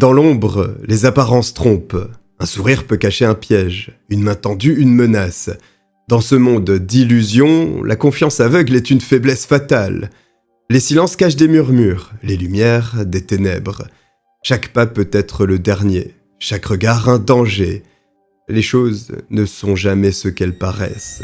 Dans l'ombre, les apparences trompent. Un sourire peut cacher un piège, une main tendue, une menace. Dans ce monde d'illusions, la confiance aveugle est une faiblesse fatale. Les silences cachent des murmures, les lumières des ténèbres. Chaque pas peut être le dernier, chaque regard un danger. Les choses ne sont jamais ce qu'elles paraissent.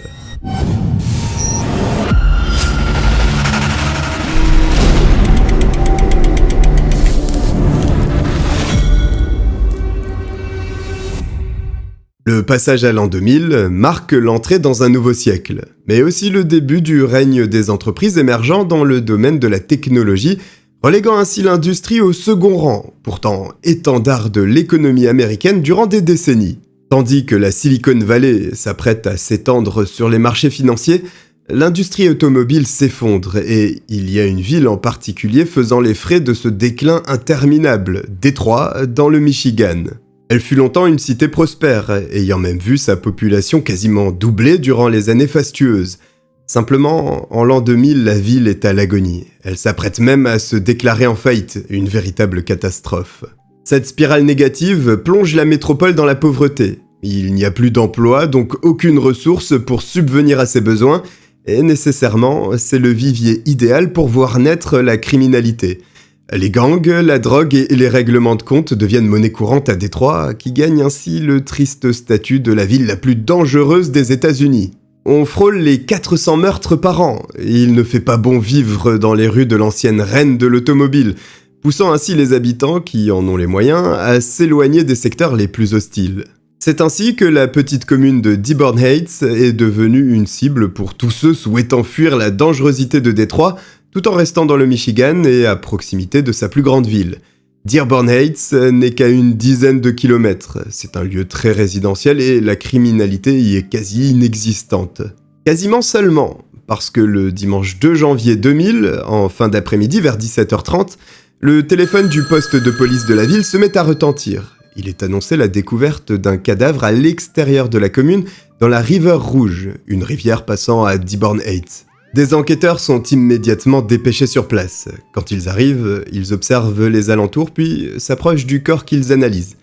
Le passage à l'an 2000 marque l'entrée dans un nouveau siècle, mais aussi le début du règne des entreprises émergeant dans le domaine de la technologie, reléguant ainsi l'industrie au second rang, pourtant étendard de l'économie américaine durant des décennies. Tandis que la Silicon Valley s'apprête à s'étendre sur les marchés financiers, l'industrie automobile s'effondre et il y a une ville en particulier faisant les frais de ce déclin interminable, Détroit, dans le Michigan. Elle fut longtemps une cité prospère, ayant même vu sa population quasiment doubler durant les années fastueuses. Simplement, en l'an 2000, la ville est à l'agonie. Elle s'apprête même à se déclarer en faillite, une véritable catastrophe. Cette spirale négative plonge la métropole dans la pauvreté. Il n'y a plus d'emploi, donc aucune ressource pour subvenir à ses besoins, et nécessairement, c'est le vivier idéal pour voir naître la criminalité. Les gangs, la drogue et les règlements de compte deviennent monnaie courante à Détroit, qui gagne ainsi le triste statut de la ville la plus dangereuse des États-Unis. On frôle les 400 meurtres par an, et il ne fait pas bon vivre dans les rues de l'ancienne reine de l'automobile, poussant ainsi les habitants, qui en ont les moyens, à s'éloigner des secteurs les plus hostiles. C'est ainsi que la petite commune de Dearborn Heights est devenue une cible pour tous ceux souhaitant fuir la dangerosité de Détroit, tout en restant dans le Michigan et à proximité de sa plus grande ville. Dearborn Heights n'est qu'à une dizaine de kilomètres. C'est un lieu très résidentiel et la criminalité y est quasi inexistante. Quasiment seulement, parce que le dimanche 2 janvier 2000, en fin d'après-midi vers 17h30, le téléphone du poste de police de la ville se met à retentir. Il est annoncé la découverte d'un cadavre à l'extérieur de la commune, dans la River Rouge, une rivière passant à Dearborn Heights. Des enquêteurs sont immédiatement dépêchés sur place. Quand ils arrivent, ils observent les alentours puis s'approchent du corps qu'ils analysent.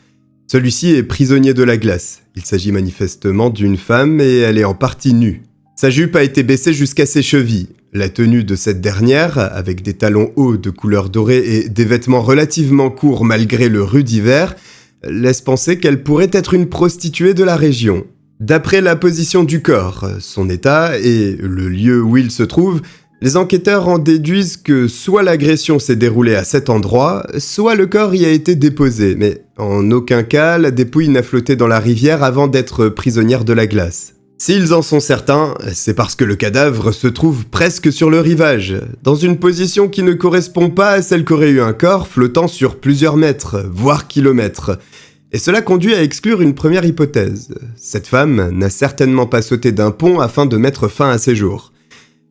Celui-ci est prisonnier de la glace. Il s'agit manifestement d'une femme et elle est en partie nue. Sa jupe a été baissée jusqu'à ses chevilles. La tenue de cette dernière, avec des talons hauts de couleur dorée et des vêtements relativement courts malgré le rude hiver, laisse penser qu'elle pourrait être une prostituée de la région. D'après la position du corps, son état et le lieu où il se trouve, les enquêteurs en déduisent que soit l'agression s'est déroulée à cet endroit, soit le corps y a été déposé, mais en aucun cas la dépouille n'a flotté dans la rivière avant d'être prisonnière de la glace. S'ils en sont certains, c'est parce que le cadavre se trouve presque sur le rivage, dans une position qui ne correspond pas à celle qu'aurait eu un corps flottant sur plusieurs mètres, voire kilomètres. Et cela conduit à exclure une première hypothèse. Cette femme n'a certainement pas sauté d'un pont afin de mettre fin à ses jours.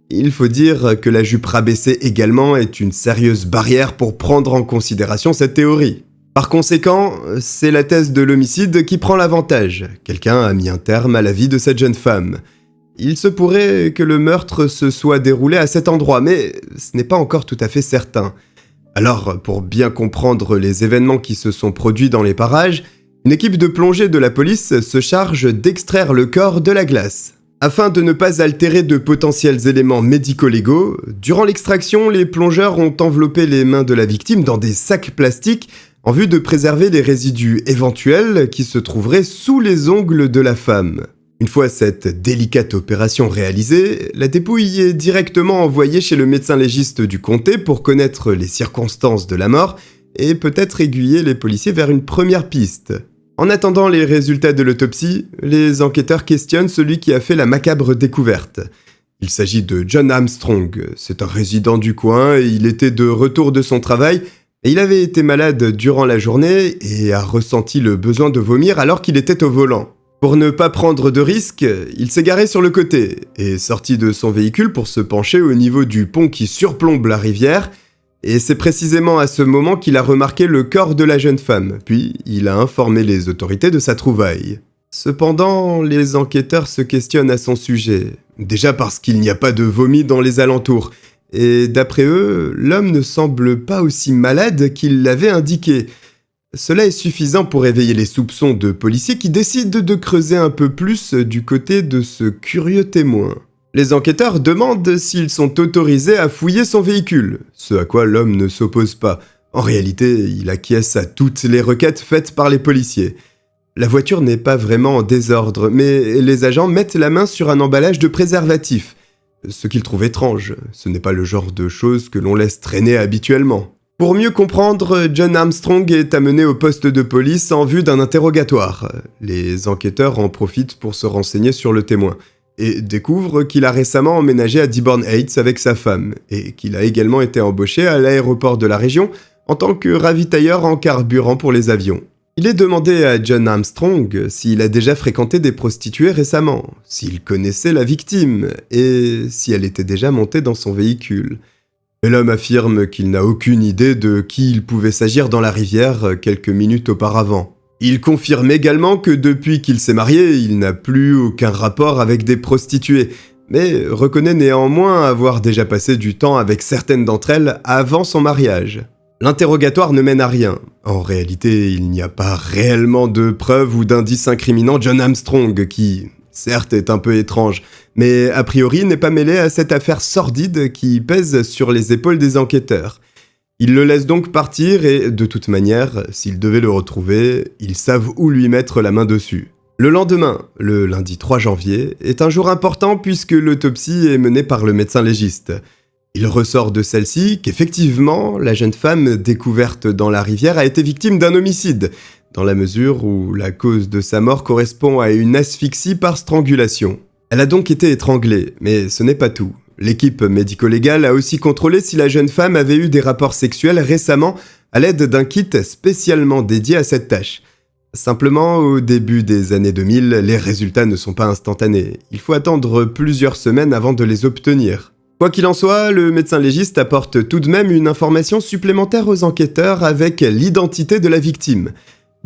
Il faut dire que la jupe rabaissée également est une sérieuse barrière pour prendre en considération cette théorie. Par conséquent, c'est la thèse de l'homicide qui prend l'avantage. Quelqu'un a mis un terme à la vie de cette jeune femme. Il se pourrait que le meurtre se soit déroulé à cet endroit, mais ce n'est pas encore tout à fait certain. Alors, pour bien comprendre les événements qui se sont produits dans les parages, une équipe de plongée de la police se charge d'extraire le corps de la glace. Afin de ne pas altérer de potentiels éléments médico-légaux, durant l'extraction, les plongeurs ont enveloppé les mains de la victime dans des sacs plastiques en vue de préserver les résidus éventuels qui se trouveraient sous les ongles de la femme. Une fois cette délicate opération réalisée, la dépouille est directement envoyée chez le médecin légiste du comté pour connaître les circonstances de la mort et peut-être aiguiller les policiers vers une première piste. En attendant les résultats de l'autopsie, les enquêteurs questionnent celui qui a fait la macabre découverte. Il s'agit de John Armstrong, c'est un résident du coin et il était de retour de son travail et il avait été malade durant la journée et a ressenti le besoin de vomir alors qu'il était au volant. Pour ne pas prendre de risques, il s'est garé sur le côté et sorti de son véhicule pour se pencher au niveau du pont qui surplombe la rivière, et c'est précisément à ce moment qu'il a remarqué le corps de la jeune femme, puis il a informé les autorités de sa trouvaille. Cependant, les enquêteurs se questionnent à son sujet, déjà parce qu'il n'y a pas de vomi dans les alentours, et d'après eux, l'homme ne semble pas aussi malade qu'il l'avait indiqué. Cela est suffisant pour éveiller les soupçons de policiers qui décident de creuser un peu plus du côté de ce curieux témoin. Les enquêteurs demandent s'ils sont autorisés à fouiller son véhicule, ce à quoi l'homme ne s'oppose pas. En réalité, il acquiesce à toutes les requêtes faites par les policiers. La voiture n'est pas vraiment en désordre, mais les agents mettent la main sur un emballage de préservatif. Ce qu'ils trouvent étrange, ce n'est pas le genre de choses que l'on laisse traîner habituellement. Pour mieux comprendre, John Armstrong est amené au poste de police en vue d'un interrogatoire. Les enquêteurs en profitent pour se renseigner sur le témoin et découvrent qu'il a récemment emménagé à Dearborn Heights avec sa femme et qu'il a également été embauché à l'aéroport de la région en tant que ravitailleur en carburant pour les avions. Il est demandé à John Armstrong s'il a déjà fréquenté des prostituées récemment, s'il connaissait la victime et si elle était déjà montée dans son véhicule. Mais l'homme affirme qu'il n'a aucune idée de qui il pouvait s'agir dans la rivière quelques minutes auparavant. Il confirme également que depuis qu'il s'est marié, il n'a plus aucun rapport avec des prostituées, mais reconnaît néanmoins avoir déjà passé du temps avec certaines d'entre elles avant son mariage. L'interrogatoire ne mène à rien. En réalité, il n'y a pas réellement de preuves ou d'indices incriminant John Armstrong, qui, certes, est un peu étrange, mais a priori n'est pas mêlé à cette affaire sordide qui pèse sur les épaules des enquêteurs. Ils le laissent donc partir et, de toute manière, s'ils devaient le retrouver, ils savent où lui mettre la main dessus. Le lendemain, le lundi 3 janvier, est un jour important puisque l'autopsie est menée par le médecin légiste. Il ressort de celle-ci qu'effectivement, la jeune femme découverte dans la rivière a été victime d'un homicide, dans la mesure où la cause de sa mort correspond à une asphyxie par strangulation. Elle a donc été étranglée, mais ce n'est pas tout. L'équipe médico-légale a aussi contrôlé si la jeune femme avait eu des rapports sexuels récemment à l'aide d'un kit spécialement dédié à cette tâche. Simplement, au début des années 2000, les résultats ne sont pas instantanés. Il faut attendre plusieurs semaines avant de les obtenir. Quoi qu'il en soit, le médecin légiste apporte tout de même une information supplémentaire aux enquêteurs avec l'identité de la victime.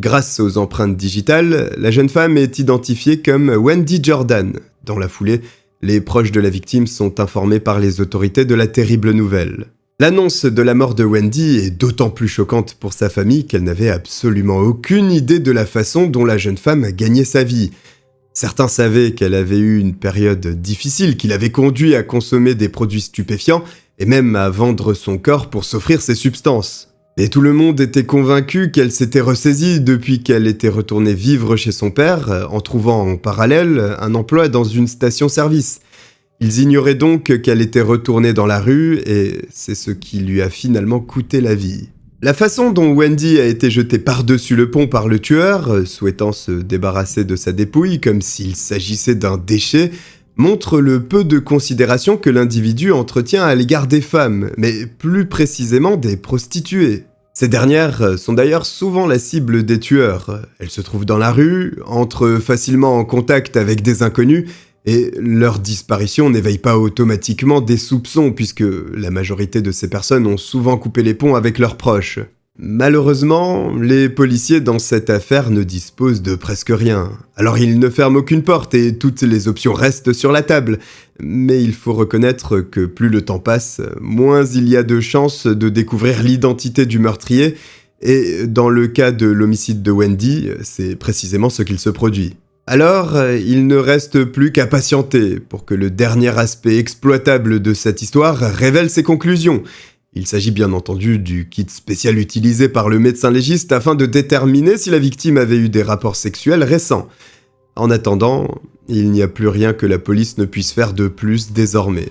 Grâce aux empreintes digitales, la jeune femme est identifiée comme Wendy Jordan. Dans la foulée, les proches de la victime sont informés par les autorités de la terrible nouvelle. L'annonce de la mort de Wendy est d'autant plus choquante pour sa famille qu'elle n'avait absolument aucune idée de la façon dont la jeune femme a gagné sa vie. Certains savaient qu'elle avait eu une période difficile qui l'avait conduit à consommer des produits stupéfiants et même à vendre son corps pour s'offrir ces substances. Et tout le monde était convaincu qu'elle s'était ressaisie depuis qu'elle était retournée vivre chez son père, en trouvant en parallèle un emploi dans une station-service. Ils ignoraient donc qu'elle était retournée dans la rue et c'est ce qui lui a finalement coûté la vie. La façon dont Wendy a été jetée par-dessus le pont par le tueur, souhaitant se débarrasser de sa dépouille comme s'il s'agissait d'un déchet, montre le peu de considération que l'individu entretient à l'égard des femmes, mais plus précisément des prostituées. Ces dernières sont d'ailleurs souvent la cible des tueurs. Elles se trouvent dans la rue, entrent facilement en contact avec des inconnus, et leur disparition n'éveille pas automatiquement des soupçons puisque la majorité de ces personnes ont souvent coupé les ponts avec leurs proches. Malheureusement, les policiers dans cette affaire ne disposent de presque rien. Alors ils ne ferment aucune porte et toutes les options restent sur la table. Mais il faut reconnaître que plus le temps passe, moins il y a de chances de découvrir l'identité du meurtrier. Et dans le cas de l'homicide de Wendy, c'est précisément ce qu'il se produit. Alors, il ne reste plus qu'à patienter pour que le dernier aspect exploitable de cette histoire révèle ses conclusions. Il s'agit bien entendu du kit spécial utilisé par le médecin légiste afin de déterminer si la victime avait eu des rapports sexuels récents. En attendant, il n'y a plus rien que la police ne puisse faire de plus désormais.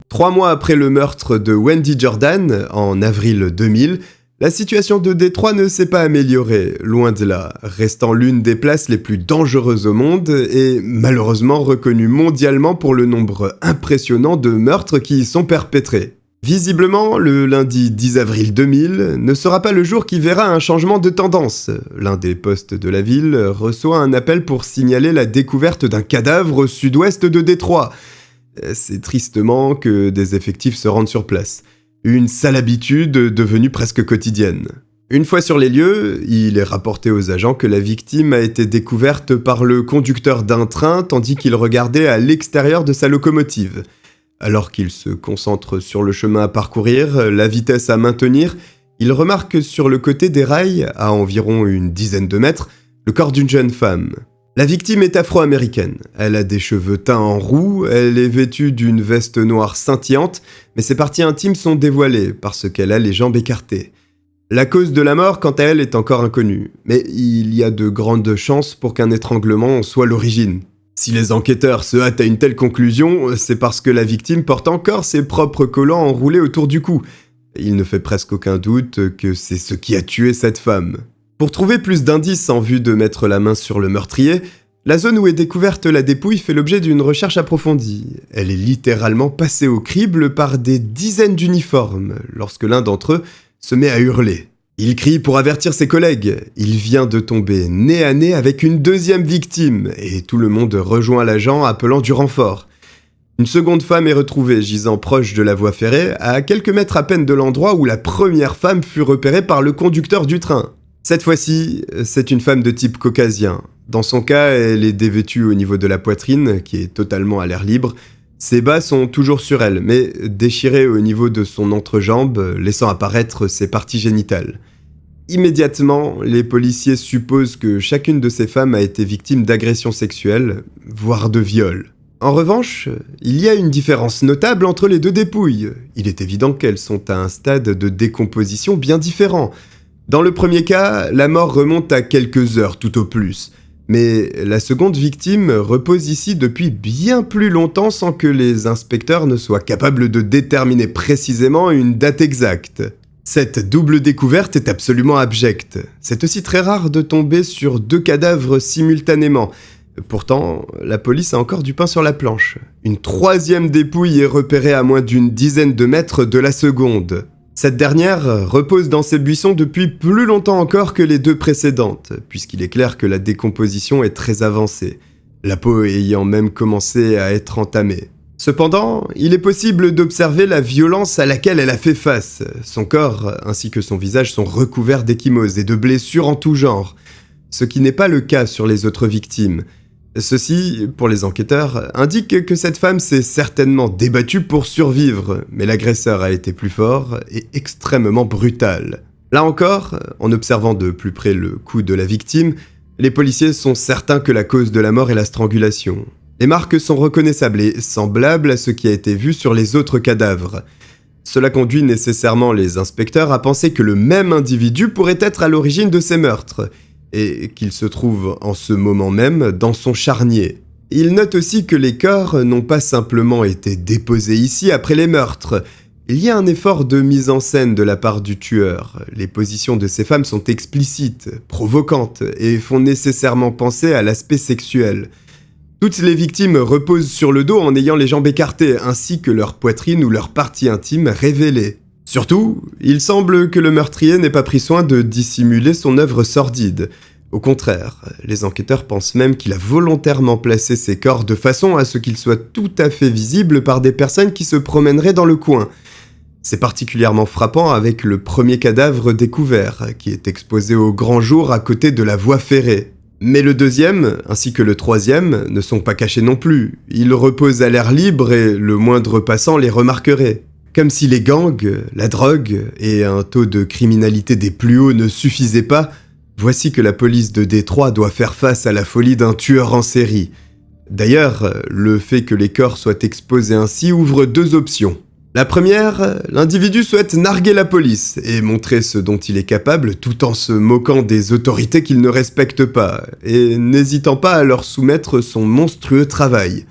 Trois mois après le meurtre de Wendy Jordan, en avril 2000, la situation de Détroit ne s'est pas améliorée, loin de là, restant l'une des places les plus dangereuses au monde et malheureusement reconnue mondialement pour le nombre impressionnant de meurtres qui y sont perpétrés. Visiblement, le lundi 10 avril 2000 ne sera pas le jour qui verra un changement de tendance. L'un des postes de la ville reçoit un appel pour signaler la découverte d'un cadavre au sud-ouest de Détroit. C'est tristement que des effectifs se rendent sur place. Une sale habitude devenue presque quotidienne. Une fois sur les lieux, il est rapporté aux agents que la victime a été découverte par le conducteur d'un train tandis qu'il regardait à l'extérieur de sa locomotive. Alors qu'il se concentre sur le chemin à parcourir, la vitesse à maintenir, il remarque sur le côté des rails, à environ une dizaine de mètres, le corps d'une jeune femme. La victime est afro-américaine. Elle a des cheveux teints en roux, elle est vêtue d'une veste noire scintillante, mais ses parties intimes sont dévoilées parce qu'elle a les jambes écartées. La cause de la mort, quant à elle, est encore inconnue, mais il y a de grandes chances pour qu'un étranglement soit l'origine. Si les enquêteurs se hâtent à une telle conclusion, c'est parce que la victime porte encore ses propres collants enroulés autour du cou. Il ne fait presque aucun doute que c'est ce qui a tué cette femme. Pour trouver plus d'indices en vue de mettre la main sur le meurtrier, la zone où est découverte la dépouille fait l'objet d'une recherche approfondie. Elle est littéralement passée au crible par des dizaines d'uniformes, lorsque l'un d'entre eux se met à hurler. Il crie pour avertir ses collègues. Il vient de tomber nez à nez avec une deuxième victime, et tout le monde rejoint l'agent appelant du renfort. Une seconde femme est retrouvée gisant proche de la voie ferrée, à quelques mètres à peine de l'endroit où la première femme fut repérée par le conducteur du train. Cette fois-ci, c'est une femme de type caucasien. Dans son cas, elle est dévêtue au niveau de la poitrine, qui est totalement à l'air libre. Ses bas sont toujours sur elle, mais déchirés au niveau de son entrejambe, laissant apparaître ses parties génitales. Immédiatement, les policiers supposent que chacune de ces femmes a été victime d'agressions sexuelles, voire de viol. En revanche, il y a une différence notable entre les deux dépouilles. Il est évident qu'elles sont à un stade de décomposition bien différent. Dans le premier cas, la mort remonte à quelques heures tout au plus. Mais la seconde victime repose ici depuis bien plus longtemps sans que les inspecteurs ne soient capables de déterminer précisément une date exacte. Cette double découverte est absolument abjecte. C'est aussi très rare de tomber sur deux cadavres simultanément. Pourtant, la police a encore du pain sur la planche. Une troisième dépouille est repérée à moins d'une dizaine de mètres de la seconde. Cette dernière repose dans ces buissons depuis plus longtemps encore que les deux précédentes, puisqu'il est clair que la décomposition est très avancée, la peau ayant même commencé à être entamée. Cependant, il est possible d'observer la violence à laquelle elle a fait face. Son corps ainsi que son visage sont recouverts d'ecchymoses et de blessures en tout genre, ce qui n'est pas le cas sur les autres victimes. Ceci, pour les enquêteurs, indique que cette femme s'est certainement débattue pour survivre, mais l'agresseur a été plus fort et extrêmement brutal. Là encore, en observant de plus près le cou de la victime, les policiers sont certains que la cause de la mort est la strangulation. Les marques sont reconnaissables et semblables à ce qui a été vu sur les autres cadavres. Cela conduit nécessairement les inspecteurs à penser que le même individu pourrait être à l'origine de ces meurtres, et qu'il se trouve en ce moment même dans son charnier. Il note aussi que les corps n'ont pas simplement été déposés ici après les meurtres. Il y a un effort de mise en scène de la part du tueur. Les positions de ces femmes sont explicites, provocantes, et font nécessairement penser à l'aspect sexuel. Toutes les victimes reposent sur le dos en ayant les jambes écartées, ainsi que leur poitrine ou leur partie intime révélée. Surtout, il semble que le meurtrier n'ait pas pris soin de dissimuler son œuvre sordide. Au contraire, les enquêteurs pensent même qu'il a volontairement placé ses corps de façon à ce qu'ils soient tout à fait visibles par des personnes qui se promèneraient dans le coin. C'est particulièrement frappant avec le premier cadavre découvert, qui est exposé au grand jour à côté de la voie ferrée. Mais le deuxième, ainsi que le troisième, ne sont pas cachés non plus. Ils reposent à l'air libre et le moindre passant les remarquerait. Comme si les gangs, la drogue et un taux de criminalité des plus hauts ne suffisaient pas, voici que la police de Détroit doit faire face à la folie d'un tueur en série. D'ailleurs, le fait que les corps soient exposés ainsi ouvre deux options. La première, l'individu souhaite narguer la police et montrer ce dont il est capable tout en se moquant des autorités qu'il ne respecte pas et n'hésitant pas à leur soumettre son monstrueux travail.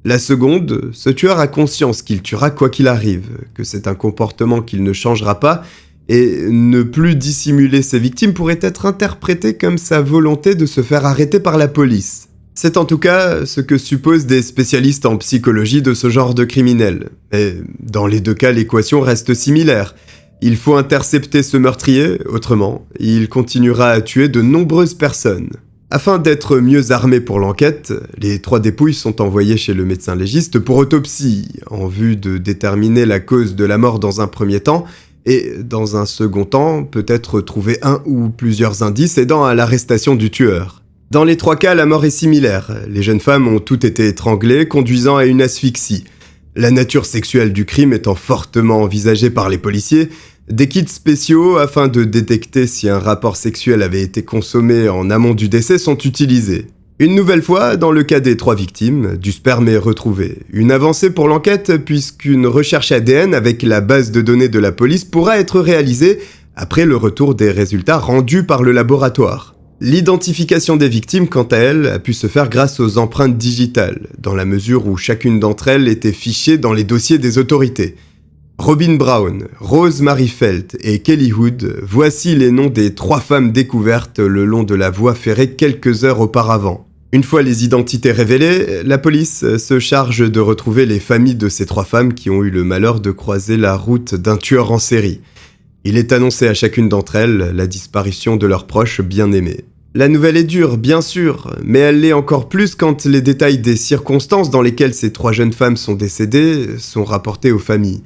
La seconde, ce tueur a conscience qu'il tuera quoi qu'il arrive, que c'est un comportement qu'il ne changera pas, et ne plus dissimuler ses victimes pourrait être interprété comme sa volonté de se faire arrêter par la police. C'est en tout cas ce que supposent des spécialistes en psychologie de ce genre de criminels. Et dans les deux cas, l'équation reste similaire. Il faut intercepter ce meurtrier, autrement, il continuera à tuer de nombreuses personnes. Afin d'être mieux armés pour l'enquête, les 3 dépouilles sont envoyées chez le médecin légiste pour autopsie, en vue de déterminer la cause de la mort dans un premier temps, et dans un second temps, peut-être trouver un ou plusieurs indices aidant à l'arrestation du tueur. Dans les 3 cas, la mort est similaire. Les jeunes femmes ont toutes été étranglées, conduisant à une asphyxie. La nature sexuelle du crime étant fortement envisagée par les policiers, des kits spéciaux afin de détecter si un rapport sexuel avait été consommé en amont du décès sont utilisés. Une nouvelle fois, dans le cas des 3 victimes, du sperme est retrouvé. Une avancée pour l'enquête puisqu'une recherche ADN avec la base de données de la police pourra être réalisée après le retour des résultats rendus par le laboratoire. L'identification des victimes, quant à elle, a pu se faire grâce aux empreintes digitales, dans la mesure où chacune d'entre elles était fichée dans les dossiers des autorités. Robin Brown, Rose Marie Felt et Kelly Hood, voici les noms des 3 femmes découvertes le long de la voie ferrée quelques heures auparavant. Une fois les identités révélées, la police se charge de retrouver les familles de ces 3 femmes qui ont eu le malheur de croiser la route d'un tueur en série. Il est annoncé à chacune d'entre elles la disparition de leurs proches bien-aimés. La nouvelle est dure, bien sûr, mais elle l'est encore plus quand les détails des circonstances dans lesquelles ces 3 jeunes femmes sont décédées sont rapportés aux familles.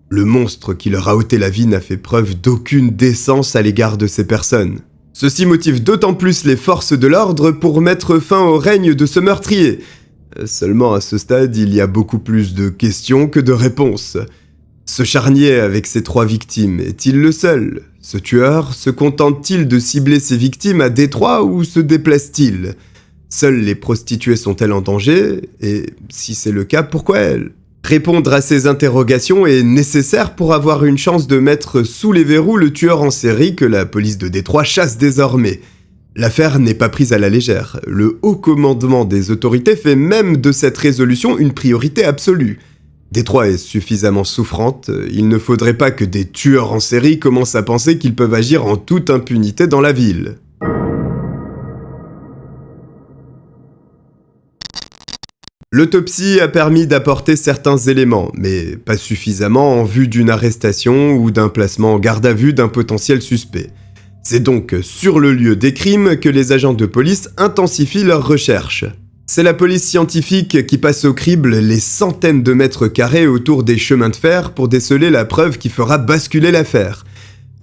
Le monstre qui leur a ôté la vie n'a fait preuve d'aucune décence à l'égard de ces personnes. Ceci motive d'autant plus les forces de l'ordre pour mettre fin au règne de ce meurtrier. Seulement à ce stade, il y a beaucoup plus de questions que de réponses. Ce charnier avec ses 3 victimes est-il le seul ? Ce tueur se contente-t-il de cibler ses victimes à Détroit ou se déplace-t-il ? Seules les prostituées sont-elles en danger ? Et si c'est le cas, pourquoi elles ? Répondre à ces interrogations est nécessaire pour avoir une chance de mettre sous les verrous le tueur en série que la police de Détroit chasse désormais. L'affaire n'est pas prise à la légère. Le haut commandement des autorités fait même de cette résolution une priorité absolue. Détroit est suffisamment souffrante, il ne faudrait pas que des tueurs en série commencent à penser qu'ils peuvent agir en toute impunité dans la ville. L'autopsie a permis d'apporter certains éléments, mais pas suffisamment en vue d'une arrestation ou d'un placement en garde à vue d'un potentiel suspect. C'est donc sur le lieu des crimes que les agents de police intensifient leurs recherches. C'est la police scientifique qui passe au crible les centaines de mètres carrés autour des chemins de fer pour déceler la preuve qui fera basculer l'affaire.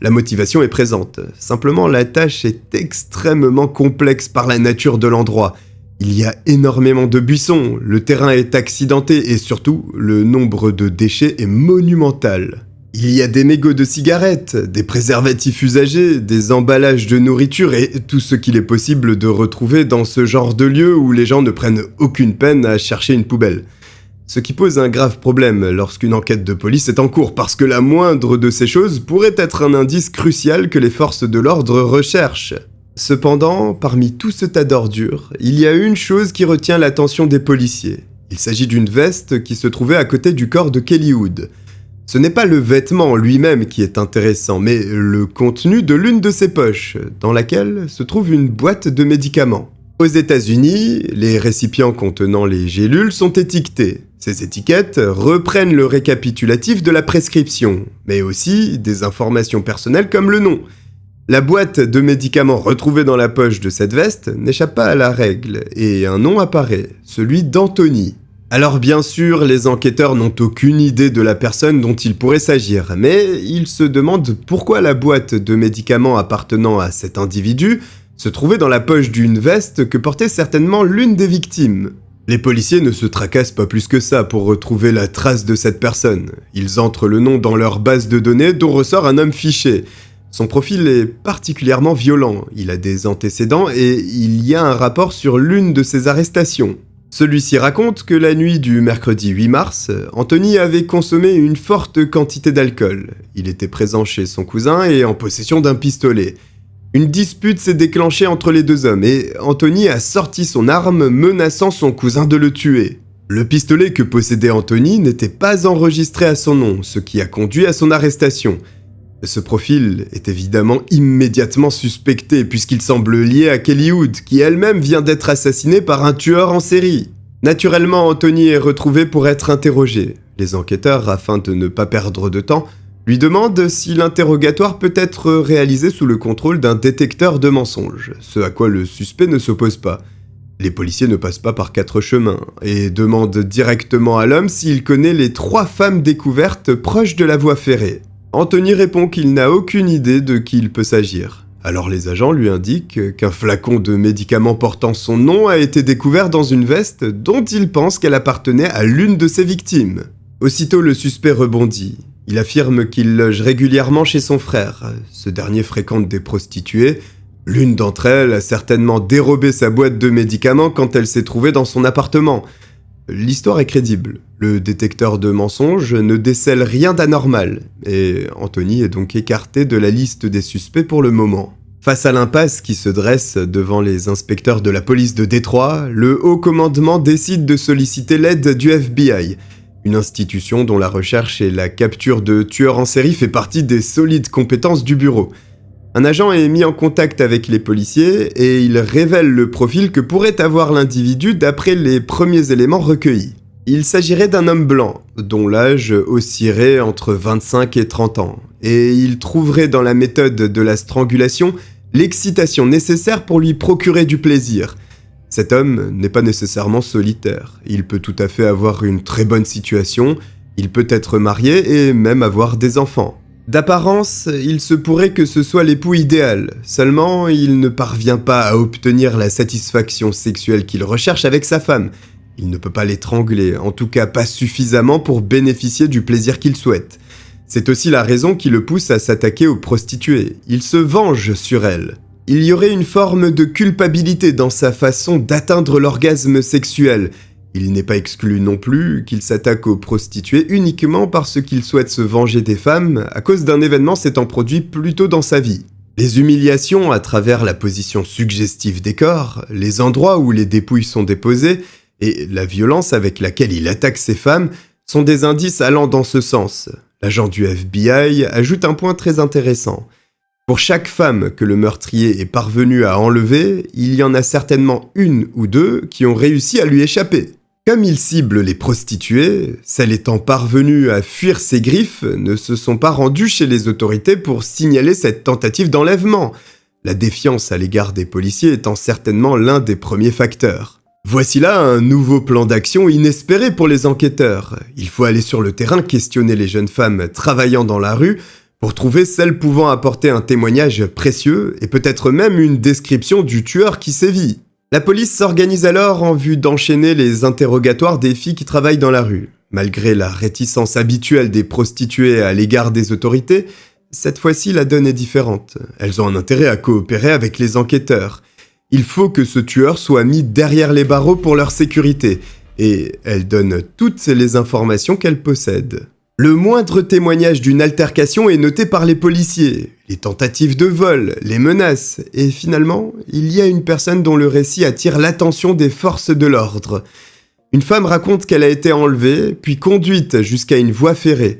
La motivation est présente, simplement la tâche est extrêmement complexe par la nature de l'endroit. Il y a énormément de buissons, le terrain est accidenté et surtout, le nombre de déchets est monumental. Il y a des mégots de cigarettes, des préservatifs usagés, des emballages de nourriture et tout ce qu'il est possible de retrouver dans ce genre de lieu où les gens ne prennent aucune peine à chercher une poubelle. Ce qui pose un grave problème lorsqu'une enquête de police est en cours parce que la moindre de ces choses pourrait être un indice crucial que les forces de l'ordre recherchent. Cependant, parmi tout ce tas d'ordures, il y a une chose qui retient l'attention des policiers. Il s'agit d'une veste qui se trouvait à côté du corps de Kelly Hood. Ce n'est pas le vêtement lui-même qui est intéressant, mais le contenu de l'une de ses poches, dans laquelle se trouve une boîte de médicaments. Aux États-Unis, les récipients contenant les gélules sont étiquetés. Ces étiquettes reprennent le récapitulatif de la prescription, mais aussi des informations personnelles comme le nom. La boîte de médicaments retrouvée dans la poche de cette veste n'échappe pas à la règle, et un nom apparaît, celui d'Anthony. Alors bien sûr, les enquêteurs n'ont aucune idée de la personne dont il pourrait s'agir, mais ils se demandent pourquoi la boîte de médicaments appartenant à cet individu se trouvait dans la poche d'une veste que portait certainement l'une des victimes. Les policiers ne se tracassent pas plus que ça pour retrouver la trace de cette personne. Ils entrent le nom dans leur base de données dont ressort un homme fiché. Son profil est particulièrement violent, il a des antécédents et il y a un rapport sur l'une de ses arrestations. Celui-ci raconte que la nuit du mercredi 8 mars, Anthony avait consommé une forte quantité d'alcool. Il était présent chez son cousin et en possession d'un pistolet. Une dispute s'est déclenchée entre les deux hommes et Anthony a sorti son arme menaçant son cousin de le tuer. Le pistolet que possédait Anthony n'était pas enregistré à son nom, ce qui a conduit à son arrestation. Ce profil est évidemment immédiatement suspecté puisqu'il semble lié à Kelly Hood, qui elle-même vient d'être assassinée par un tueur en série. Naturellement, Anthony est retrouvé pour être interrogé. Les enquêteurs, afin de ne pas perdre de temps, lui demandent si l'interrogatoire peut être réalisé sous le contrôle d'un détecteur de mensonges, ce à quoi le suspect ne s'oppose pas. Les policiers ne passent pas par 4 chemins et demandent directement à l'homme s'il connaît les 3 femmes découvertes proches de la voie ferrée. Anthony répond qu'il n'a aucune idée de qui il peut s'agir. Alors les agents lui indiquent qu'un flacon de médicaments portant son nom a été découvert dans une veste dont il pense qu'elle appartenait à l'une de ses victimes. Aussitôt, le suspect rebondit. Il affirme qu'il loge régulièrement chez son frère. Ce dernier fréquente des prostituées. L'une d'entre elles a certainement dérobé sa boîte de médicaments quand elle s'est trouvée dans son appartement. L'histoire est crédible. Le détecteur de mensonges ne décèle rien d'anormal, et Anthony est donc écarté de la liste des suspects pour le moment. Face à l'impasse qui se dresse devant les inspecteurs de la police de Détroit, le haut commandement décide de solliciter l'aide du FBI, une institution dont la recherche et la capture de tueurs en série fait partie des solides compétences du bureau. Un agent est mis en contact avec les policiers et il révèle le profil que pourrait avoir l'individu d'après les premiers éléments recueillis. Il s'agirait d'un homme blanc, dont l'âge oscillerait entre 25 et 30 ans, et il trouverait dans la méthode de la strangulation l'excitation nécessaire pour lui procurer du plaisir. Cet homme n'est pas nécessairement solitaire, il peut tout à fait avoir une très bonne situation, il peut être marié et même avoir des enfants. D'apparence, il se pourrait que ce soit l'époux idéal, seulement il ne parvient pas à obtenir la satisfaction sexuelle qu'il recherche avec sa femme. Il ne peut pas l'étrangler, en tout cas pas suffisamment pour bénéficier du plaisir qu'il souhaite. C'est aussi la raison qui le pousse à s'attaquer aux prostituées. Il se venge sur elles. Il y aurait une forme de culpabilité dans sa façon d'atteindre l'orgasme sexuel. Il n'est pas exclu non plus qu'il s'attaque aux prostituées uniquement parce qu'il souhaite se venger des femmes à cause d'un événement s'étant produit plus tôt dans sa vie. Les humiliations à travers la position suggestive des corps, les endroits où les dépouilles sont déposées et la violence avec laquelle il attaque ces femmes sont des indices allant dans ce sens. L'agent du FBI ajoute un point très intéressant. Pour chaque femme que le meurtrier est parvenu à enlever, il y en a certainement une ou deux qui ont réussi à lui échapper. Comme il cible les prostituées, celles étant parvenues à fuir ses griffes ne se sont pas rendues chez les autorités pour signaler cette tentative d'enlèvement, la défiance à l'égard des policiers étant certainement l'un des premiers facteurs. Voici là un nouveau plan d'action inespéré pour les enquêteurs. Il faut aller sur le terrain questionner les jeunes femmes travaillant dans la rue pour trouver celles pouvant apporter un témoignage précieux et peut-être même une description du tueur qui sévit. La police s'organise alors en vue d'enchaîner les interrogatoires des filles qui travaillent dans la rue. Malgré la réticence habituelle des prostituées à l'égard des autorités, cette fois-ci la donne est différente. Elles ont un intérêt à coopérer avec les enquêteurs. Il faut que ce tueur soit mis derrière les barreaux pour leur sécurité, et elles donnent toutes les informations qu'elles possèdent. Le moindre témoignage d'une altercation est noté par les policiers, les tentatives de vol, les menaces, et finalement, il y a une personne dont le récit attire l'attention des forces de l'ordre. Une femme raconte qu'elle a été enlevée, puis conduite jusqu'à une voie ferrée.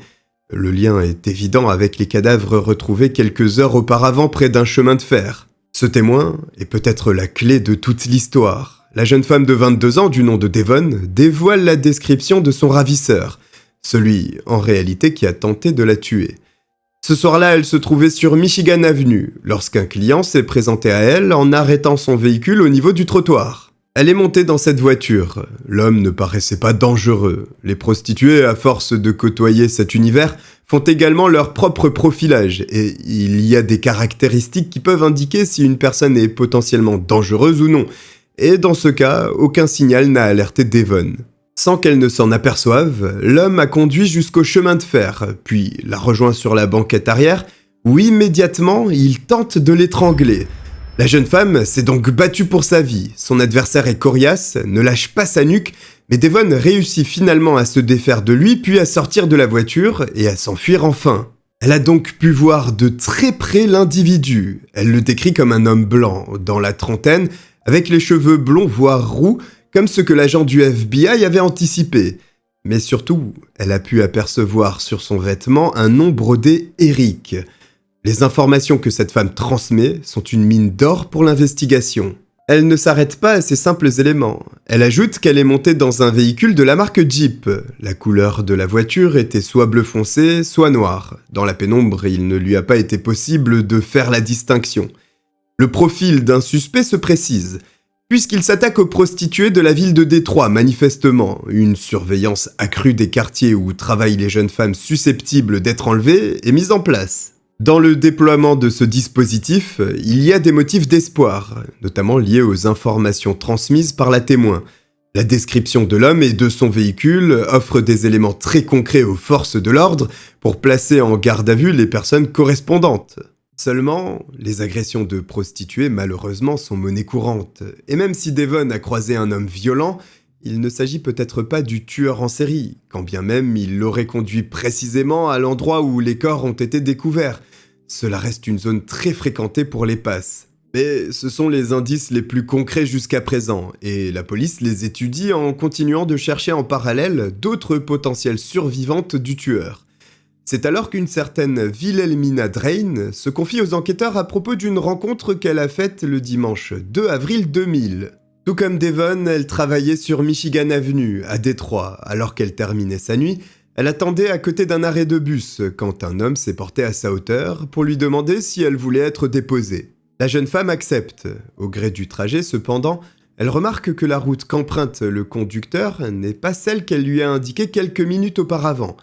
Le lien est évident avec les cadavres retrouvés quelques heures auparavant près d'un chemin de fer. Ce témoin est peut-être la clé de toute l'histoire. La jeune femme de 22 ans du nom de Devon dévoile la description de son ravisseur, celui, en réalité, qui a tenté de la tuer. Ce soir-là, elle se trouvait sur Michigan Avenue, lorsqu'un client s'est présenté à elle en arrêtant son véhicule au niveau du trottoir. Elle est montée dans cette voiture. L'homme ne paraissait pas dangereux. Les prostituées, à force de côtoyer cet univers, font également leur propre profilage, et il y a des caractéristiques qui peuvent indiquer si une personne est potentiellement dangereuse ou non. Et dans ce cas, aucun signal n'a alerté Devon. Sans qu'elle ne s'en aperçoive, l'homme a conduit jusqu'au chemin de fer, puis la rejoint sur la banquette arrière, où immédiatement il tente de l'étrangler. La jeune femme s'est donc battue pour sa vie, son adversaire est coriace, ne lâche pas sa nuque, mais Devon réussit finalement à se défaire de lui, puis à sortir de la voiture et à s'enfuir enfin. Elle a donc pu voir de très près l'individu. Elle le décrit comme un homme blanc, dans la trentaine, avec les cheveux blonds voire roux, comme ce que l'agent du FBI avait anticipé. Mais surtout, elle a pu apercevoir sur son vêtement un nom brodé Eric. Les informations que cette femme transmet sont une mine d'or pour l'investigation. Elle ne s'arrête pas à ces simples éléments. Elle ajoute qu'elle est montée dans un véhicule de la marque Jeep. La couleur de la voiture était soit bleu foncé, soit noir. Dans la pénombre, il ne lui a pas été possible de faire la distinction. Le profil d'un suspect se précise, puisqu'il s'attaque aux prostituées de la ville de Détroit, manifestement. Une surveillance accrue des quartiers où travaillent les jeunes femmes susceptibles d'être enlevées est mise en place. Dans le déploiement de ce dispositif, il y a des motifs d'espoir, notamment liés aux informations transmises par la témoin. La description de l'homme et de son véhicule offre des éléments très concrets aux forces de l'ordre pour placer en garde à vue les personnes correspondantes. Seulement, les agressions de prostituées malheureusement sont monnaie courante, et même si Devon a croisé un homme violent, il ne s'agit peut-être pas du tueur en série, quand bien même il l'aurait conduit précisément à l'endroit où les corps ont été découverts. Cela reste une zone très fréquentée pour les passes. Mais ce sont les indices les plus concrets jusqu'à présent, et la police les étudie en continuant de chercher en parallèle d'autres potentielles survivantes du tueur. C'est alors qu'une certaine Wilhelmina Drain se confie aux enquêteurs à propos d'une rencontre qu'elle a faite le dimanche 2 avril 2000. Tout comme Devon, elle travaillait sur Michigan Avenue, à Détroit. Alors qu'elle terminait sa nuit, elle attendait à côté d'un arrêt de bus quand un homme s'est porté à sa hauteur pour lui demander si elle voulait être déposée. La jeune femme accepte. Au gré du trajet, cependant, elle remarque que la route qu'emprunte le conducteur n'est pas celle qu'elle lui a indiquée quelques minutes auparavant.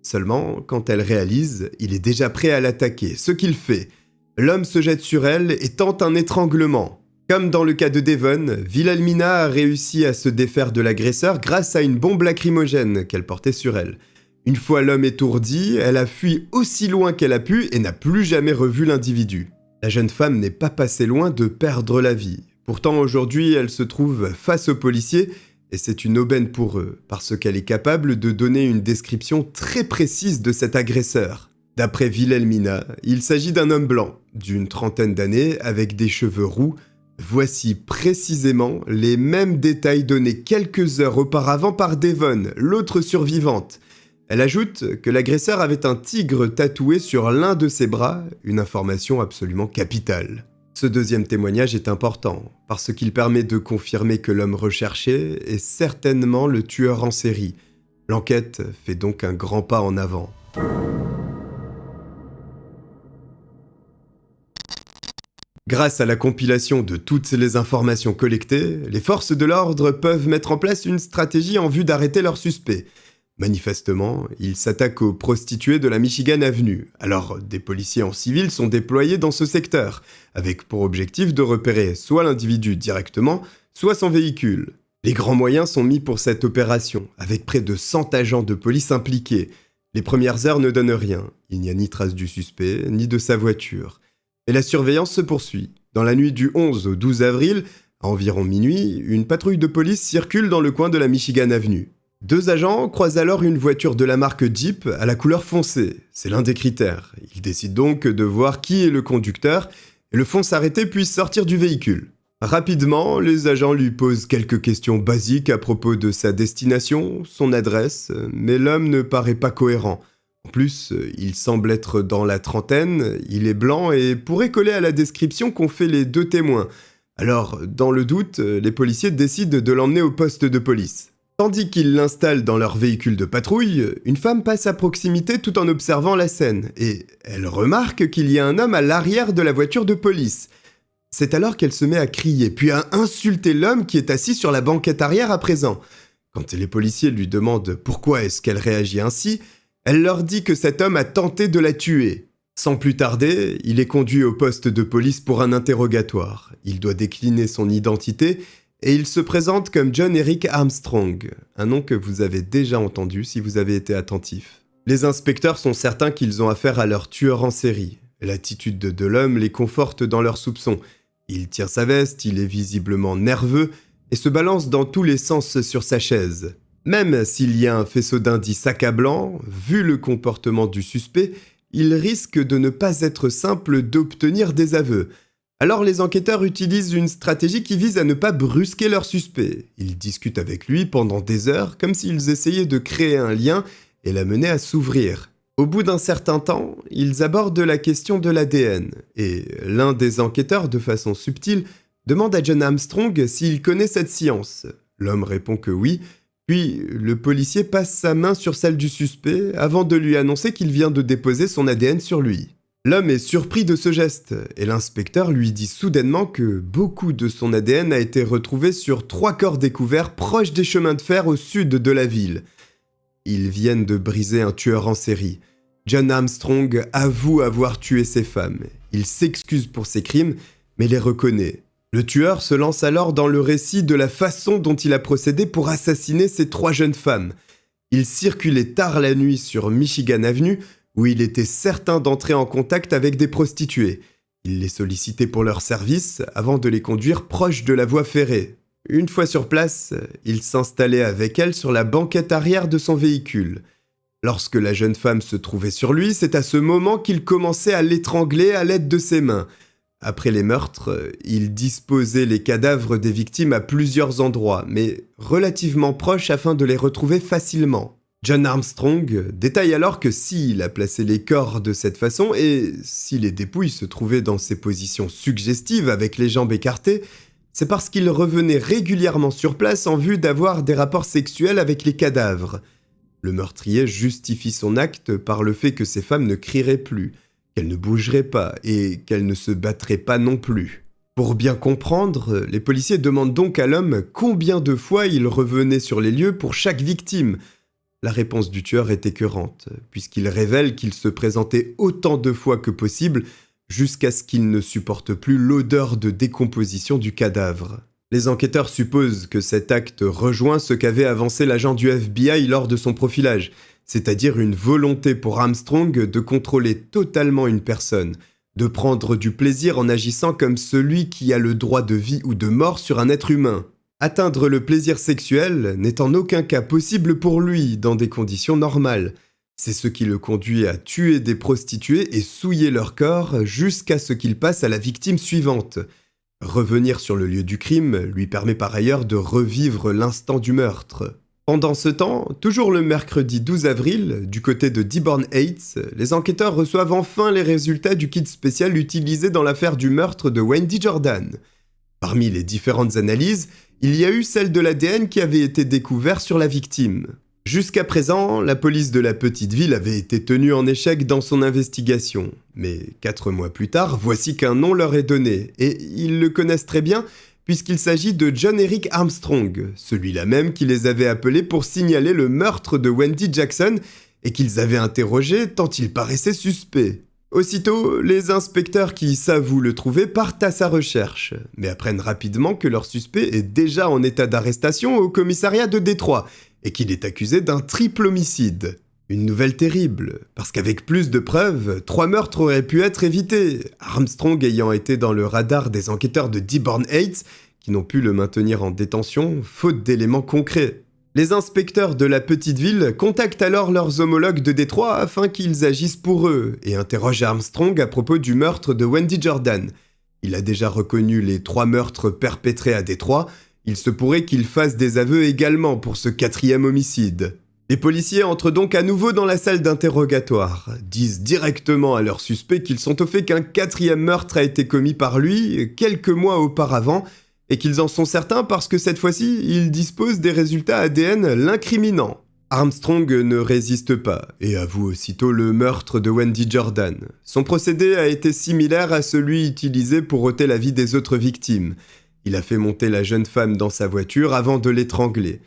Seulement, quand elle réalise, il est déjà prêt à l'attaquer, ce qu'il fait. L'homme se jette sur elle et tente un étranglement. Comme dans le cas de Devon, Wilhelmina a réussi à se défaire de l'agresseur grâce à une bombe lacrymogène qu'elle portait sur elle. Une fois l'homme étourdi, elle a fui aussi loin qu'elle a pu et n'a plus jamais revu l'individu. La jeune femme n'est pas passée loin de perdre la vie. Pourtant aujourd'hui, elle se trouve face aux policiers et c'est une aubaine pour eux, parce qu'elle est capable de donner une description très précise de cet agresseur. D'après Wilhelmina, il s'agit d'un homme blanc, d'une trentaine d'années, avec des cheveux roux. Voici précisément les mêmes détails donnés quelques heures auparavant par Devon, l'autre survivante. Elle ajoute que l'agresseur avait un tigre tatoué sur l'un de ses bras, une information absolument capitale. Ce deuxième témoignage est important, parce qu'il permet de confirmer que l'homme recherché est certainement le tueur en série. L'enquête fait donc un grand pas en avant. Grâce à la compilation de toutes les informations collectées, les forces de l'ordre peuvent mettre en place une stratégie en vue d'arrêter leurs suspects. Manifestement, ils s'attaquent aux prostituées de la Michigan Avenue, alors des policiers en civil sont déployés dans ce secteur, avec pour objectif de repérer soit l'individu directement, soit son véhicule. Les grands moyens sont mis pour cette opération, avec près de 100 agents de police impliqués. Les premières heures ne donnent rien, il n'y a ni trace du suspect, ni de sa voiture. Et la surveillance se poursuit. Dans la nuit du 11 au 12 avril, à environ minuit, une patrouille de police circule dans le coin de la Michigan Avenue. Deux agents croisent alors une voiture de la marque Jeep à la couleur foncée. C'est l'un des critères. Ils décident donc de voir qui est le conducteur et le font s'arrêter puis sortir du véhicule. Rapidement, les agents lui posent quelques questions basiques à propos de sa destination, son adresse, mais l'homme ne paraît pas cohérent. En plus, il semble être dans la trentaine, il est blanc et pourrait coller à la description qu'ont fait les deux témoins. Alors, dans le doute, les policiers décident de l'emmener au poste de police. Tandis qu'ils l'installent dans leur véhicule de patrouille, une femme passe à proximité tout en observant la scène, et elle remarque qu'il y a un homme à l'arrière de la voiture de police. C'est alors qu'elle se met à crier, puis à insulter l'homme qui est assis sur la banquette arrière à présent. Quand les policiers lui demandent pourquoi est-ce qu'elle réagit ainsi, elle leur dit que cet homme a tenté de la tuer. Sans plus tarder, il est conduit au poste de police pour un interrogatoire. Il doit décliner son identité et il se présente comme John Eric Armstrong, un nom que vous avez déjà entendu si vous avez été attentif. Les inspecteurs sont certains qu'ils ont affaire à leur tueur en série. L'attitude de l'homme les conforte dans leurs soupçons. Il tire sa veste, il est visiblement nerveux et se balance dans tous les sens sur sa chaise. Même s'il y a un faisceau d'indices accablants, vu le comportement du suspect, il risque de ne pas être simple d'obtenir des aveux. Alors les enquêteurs utilisent une stratégie qui vise à ne pas brusquer leur suspect. Ils discutent avec lui pendant des heures, comme s'ils essayaient de créer un lien et l'amener à s'ouvrir. Au bout d'un certain temps, ils abordent la question de l'ADN, et l'un des enquêteurs, de façon subtile, demande à John Armstrong s'il connaît cette science. L'homme répond que oui, puis le policier passe sa main sur celle du suspect avant de lui annoncer qu'il vient de déposer son ADN sur lui. L'homme est surpris de ce geste, et l'inspecteur lui dit soudainement que beaucoup de son ADN a été retrouvé sur 3 corps découverts proches des chemins de fer au sud de la ville. Ils viennent de briser un tueur en série. John Armstrong avoue avoir tué ses femmes. Il s'excuse pour ses crimes, mais les reconnaît. Le tueur se lance alors dans le récit de la façon dont il a procédé pour assassiner ces 3 jeunes femmes. Il circulait tard la nuit sur Michigan Avenue, où il était certain d'entrer en contact avec des prostituées. Il les sollicitait pour leurs services avant de les conduire proche de la voie ferrée. Une fois sur place, il s'installait avec elles sur la banquette arrière de son véhicule. Lorsque la jeune femme se trouvait sur lui, c'est à ce moment qu'il commençait à l'étrangler à l'aide de ses mains. Après les meurtres, il disposait les cadavres des victimes à plusieurs endroits, mais relativement proches afin de les retrouver facilement. John Armstrong détaille alors que s'il a placé les corps de cette façon et si les dépouilles se trouvaient dans ces positions suggestives avec les jambes écartées, c'est parce qu'il revenait régulièrement sur place en vue d'avoir des rapports sexuels avec les cadavres. Le meurtrier justifie son acte par le fait que ces femmes ne crieraient plus, qu'elles ne bougeraient pas et qu'elles ne se battraient pas non plus. Pour bien comprendre, les policiers demandent donc à l'homme combien de fois il revenait sur les lieux pour chaque victime. La réponse du tueur est écœurante, puisqu'il révèle qu'il se présentait autant de fois que possible jusqu'à ce qu'il ne supporte plus l'odeur de décomposition du cadavre. Les enquêteurs supposent que cet acte rejoint ce qu'avait avancé l'agent du FBI lors de son profilage, c'est-à-dire une volonté pour Armstrong de contrôler totalement une personne, de prendre du plaisir en agissant comme celui qui a le droit de vie ou de mort sur un être humain. Atteindre le plaisir sexuel n'est en aucun cas possible pour lui dans des conditions normales. C'est ce qui le conduit à tuer des prostituées et souiller leur corps jusqu'à ce qu'il passe à la victime suivante. Revenir sur le lieu du crime lui permet par ailleurs de revivre l'instant du meurtre. Pendant ce temps, toujours le mercredi 12 avril, du côté de Dearborn Heights, les enquêteurs reçoivent enfin les résultats du kit spécial utilisé dans l'affaire du meurtre de Wendy Jordan. Parmi les différentes analyses, il y a eu celle de l'ADN qui avait été découvert sur la victime. Jusqu'à présent, la police de la petite ville avait été tenue en échec dans son investigation. Mais 4 mois plus tard, voici qu'un nom leur est donné, et ils le connaissent très bien puisqu'il s'agit de John Eric Armstrong, celui-là même qui les avait appelés pour signaler le meurtre de Wendy Jackson et qu'ils avaient interrogé tant il paraissait suspect. Aussitôt, les inspecteurs qui savent où le trouver partent à sa recherche, mais apprennent rapidement que leur suspect est déjà en état d'arrestation au commissariat de Détroit et qu'il est accusé d'un triple homicide. Une nouvelle terrible, parce qu'avec plus de preuves, 3 meurtres auraient pu être évités, Armstrong ayant été dans le radar des enquêteurs de Dearborn Heights, qui n'ont pu le maintenir en détention, faute d'éléments concrets. Les inspecteurs de la petite ville contactent alors leurs homologues de Détroit afin qu'ils agissent pour eux, et interrogent Armstrong à propos du meurtre de Wendy Jordan. Il a déjà reconnu les 3 meurtres perpétrés à Détroit, il se pourrait qu'il fasse des aveux également pour ce 4e homicide. Les policiers entrent donc à nouveau dans la salle d'interrogatoire, disent directement à leur suspect qu'ils sont au fait qu'un 4e meurtre a été commis par lui quelques mois auparavant et qu'ils en sont certains parce que cette fois-ci, ils disposent des résultats ADN l'incriminant. Armstrong ne résiste pas et avoue aussitôt le meurtre de Wendy Jordan. Son procédé a été similaire à celui utilisé pour ôter la vie des autres victimes. Il a fait monter la jeune femme dans sa voiture avant de l'étrangler.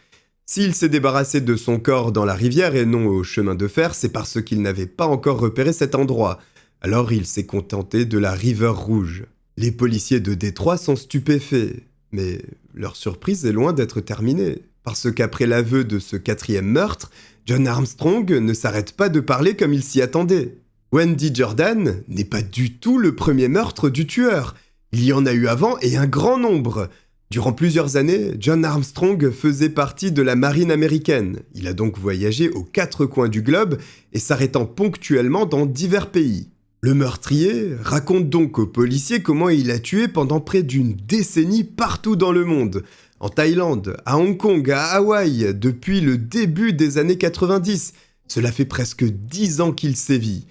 S'il s'est débarrassé de son corps dans la rivière et non au chemin de fer, c'est parce qu'il n'avait pas encore repéré cet endroit. Alors il s'est contenté de la River Rouge. Les policiers de Détroit sont stupéfaits, mais leur surprise est loin d'être terminée. Parce qu'après l'aveu de ce 4e meurtre, John Armstrong ne s'arrête pas de parler comme il s'y attendait. Wendy Jordan n'est pas du tout le premier meurtre du tueur. Il y en a eu avant et un grand nombre. Durant plusieurs années, John Armstrong faisait partie de la marine américaine. Il a donc voyagé aux 4 coins du globe et s'arrêtant ponctuellement dans divers pays. Le meurtrier raconte donc aux policiers comment il a tué pendant près d'une décennie partout dans le monde. En Thaïlande, à Hong Kong, à Hawaï, depuis le début des années 90. Cela fait presque 10 ans qu'il sévit.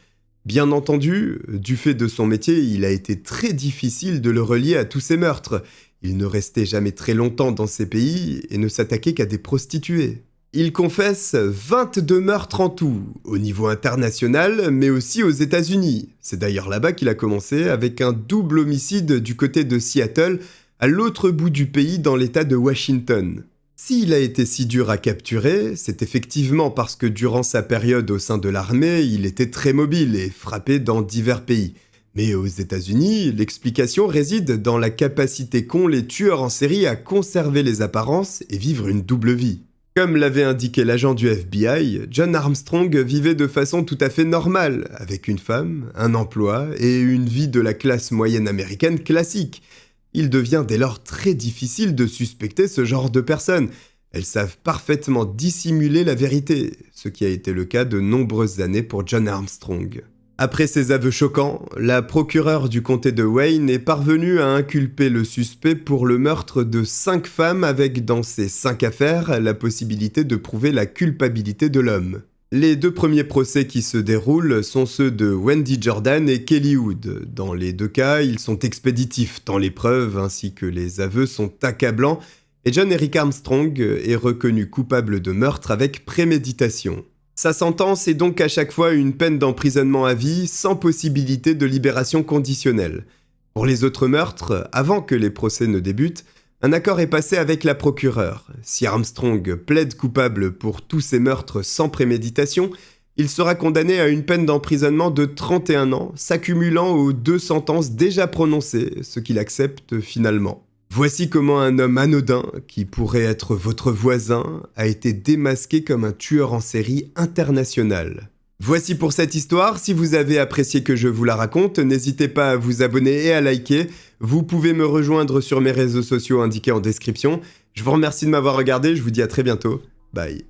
Bien entendu, du fait de son métier, il a été très difficile de le relier à tous ces meurtres. Il ne restait jamais très longtemps dans ces pays et ne s'attaquait qu'à des prostituées. Il confesse 22 meurtres en tout, au niveau international, mais aussi aux États-Unis. C'est d'ailleurs là-bas qu'il a commencé avec un double homicide du côté de Seattle, à l'autre bout du pays dans l'État de Washington. S'il a été si dur à capturer, c'est effectivement parce que durant sa période au sein de l'armée, il était très mobile et frappé dans divers pays. Mais aux États-Unis, l'explication réside dans la capacité qu'ont les tueurs en série à conserver les apparences et vivre une double vie. Comme l'avait indiqué l'agent du FBI, John Armstrong vivait de façon tout à fait normale, avec une femme, un emploi et une vie de la classe moyenne américaine classique. Il devient dès lors très difficile de suspecter ce genre de personnes. Elles savent parfaitement dissimuler la vérité, ce qui a été le cas de nombreuses années pour John Armstrong. Après ces aveux choquants, la procureure du comté de Wayne est parvenue à inculper le suspect pour le meurtre de 5 femmes avec dans ces 5 affaires la possibilité de prouver la culpabilité de l'homme. Les 2 premiers procès qui se déroulent sont ceux de Wendy Jordan et Kelly Wood. Dans les 2 cas, ils sont expéditifs tant les preuves ainsi que les aveux sont accablants et John Eric Armstrong est reconnu coupable de meurtre avec préméditation. Sa sentence est donc à chaque fois une peine d'emprisonnement à vie sans possibilité de libération conditionnelle. Pour les autres meurtres, avant que les procès ne débutent, un accord est passé avec la procureure. Si Armstrong plaide coupable pour tous ces meurtres sans préméditation, il sera condamné à une peine d'emprisonnement de 31 ans, s'accumulant aux 2 sentences déjà prononcées, ce qu'il accepte finalement. Voici comment un homme anodin, qui pourrait être votre voisin, a été démasqué comme un tueur en série international. Voici pour cette histoire, si vous avez apprécié que je vous la raconte, n'hésitez pas à vous abonner et à liker. Vous pouvez me rejoindre sur mes réseaux sociaux indiqués en description. Je vous remercie de m'avoir regardé, je vous dis à très bientôt. Bye.